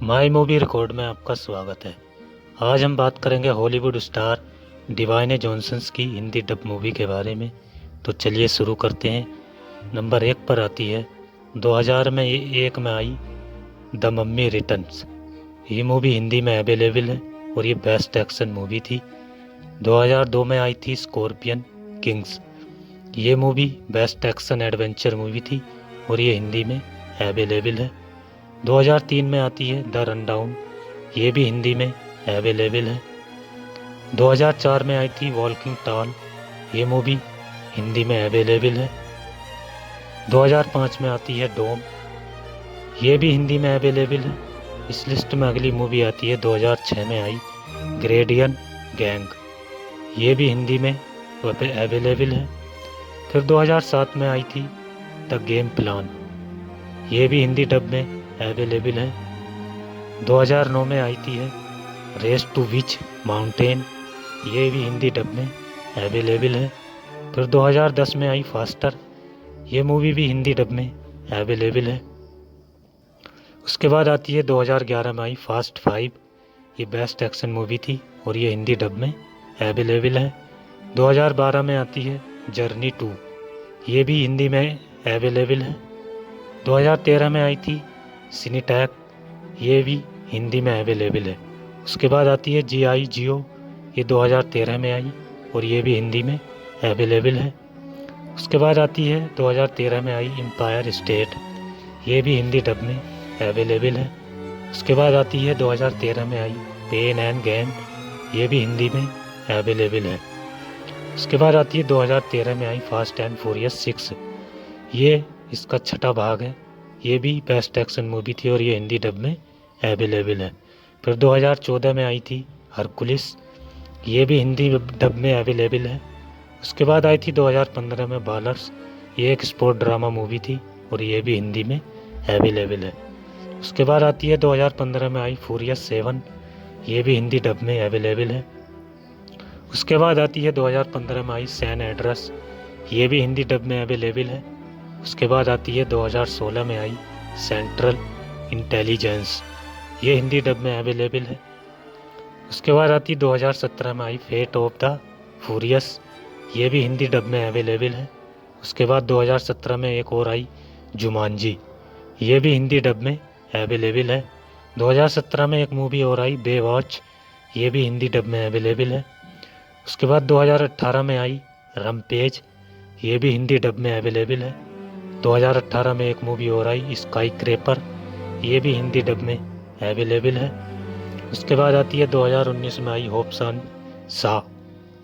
My movie record में आपका स्वागत है। आज हम बात करेंगे हॉलीवुड स्टार डिवाइन जॉनसन की हिंदी डब मूवी के बारे में। तो चलिए शुरू करते हैं। नंबर 1 पर आती है 2001 में आई द मम्मी रिटर्न्स। ये मूवी हिंदी में अवेलेबल है और ये बेस्ट एक्शन मूवी थी। 2002 में आई थी स्कॉर्पियन किंग्स। ये movie best action adventure movie थी और ये हिंदी में अवेलेबल है। 2003 में आती है द रनडाउन। ये भी हिंदी में अवेलेबल है। 2004 में आई थी वॉकिंग टॉल। ये मूवी हिंदी में अवेलेबल है। 2005 में आती है डोम। ये भी हिंदी में अवेलेबल है। इस लिस्ट में अगली मूवी आती है 2006 में आई ग्रेडियन गैंग। ये भी हिंदी में अवेलेबल है। फिर 2007 में आई थी द गेम प्लान। ये भी हिंदी डब में अवेलेबल है। 2009 में आई थी है रेस टू विच माउंटेन। ये भी हिंदी डब में अवेलेबल है। फिर 2010 में आई फास्टर। ये मूवी भी हिंदी डब में अवेलेबल है। उसके बाद आती है 2011 में आई फास्ट 5। ये बेस्ट एक्शन मूवी थी और ये हिंदी डब में अवेलेबल है। 2012 में आती है जर्नी 2। ये भी हिंदी में अवेलेबल है। 2013 में आई थी सिनीटैक। ये भी हिंदी में अवेलेबल है। उसके बाद आती है G.I. जियो। ये 2013 में आई और ये भी हिंदी में अवेलेबल है। उसके बाद आती है 2013 में आई एम्पायर स्टेट। ये भी हिंदी डब में अवेलेबल है। उसके बाद आती है 2013 में आई पेन एंड गेन। ये भी हिंदी में अवेलेबल है। उसके बाद आती है 2013 में आई फास्ट एंड फ्यूरियस 6। ये इसका छठा भाग है। ये भी बेस्ट एक्शन मूवी थी और ये हिंदी डब में अवेलेबल है। फिर 2014 में आई थी हरकुलिस। ये भी हिंदी डब में अवेलेबल है। उसके बाद आई थी 2015 में बालर्स। ये एक स्पोर्ट ड्रामा मूवी थी और ये भी हिंदी में अवेलेबल है। उसके बाद आती है 2015 में आई फ्यूरियस 7। ये भी हिंदी डब में अवेलेबल है। उसके बाद आती है 2015 में आई सैन एंड्रेस। ये भी हिंदी डब में अवेलेबल है। उसके बाद आती है 2016 में आई सेंट्रल इंटेलिजेंस। ये हिंदी डब में अवेलेबल है। उसके बाद आती 2017 में I felt of the furious. ये भी हिंदी डब में अवेलेबल है। उसके बाद 2017 में एक और आई जुमांजी। ये भी हिंदी डब में अवेलेबल है। 2017 में एक मूवी और आई बेवॉच। ये भी हिंदी डब में अवेलेबल है। उसके बाद 2018 में आई रमपेज। ये भी हिंदी डब में अवेलेबल है। 2018 में एक मूवी और आई स्काई क्रैपर। ये भी हिंदी डब में अवेलेबल है। उसके बाद आती है 2019 में आई होप्सन सा।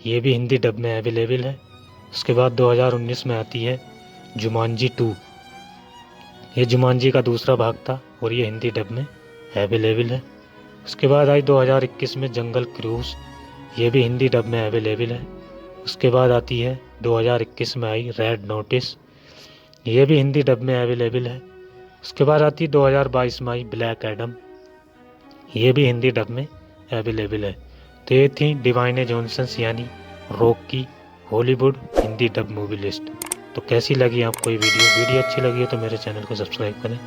ये भी हिंदी डब में अवेलेबल है। उसके बाद 2019 में आती है जुमांजी 2। ये जुमांजी का दूसरा भाग था और ये हिंदी डब में अवेलेबल है। उसके बाद आई 2021 में जंगल क्रूज। ये भी हिंदी डब में अवेलेबल है। उसके बाद आती है 2021 में आई रेड नोटिस। ये भी हिंदी डब में अवेलेबल है। उसके बाद आती है 2022 में आई ब्लैक एडम। ये भी हिंदी डब में अवेलेबल है। तो ये थी डिवाइन जॉनसन यानी रॉक की Hollywood Hindi dub movie list. तो कैसी लगी आपको ये वीडियो अच्छी लगी है तो मेरे चैनल को सब्सक्राइब करें।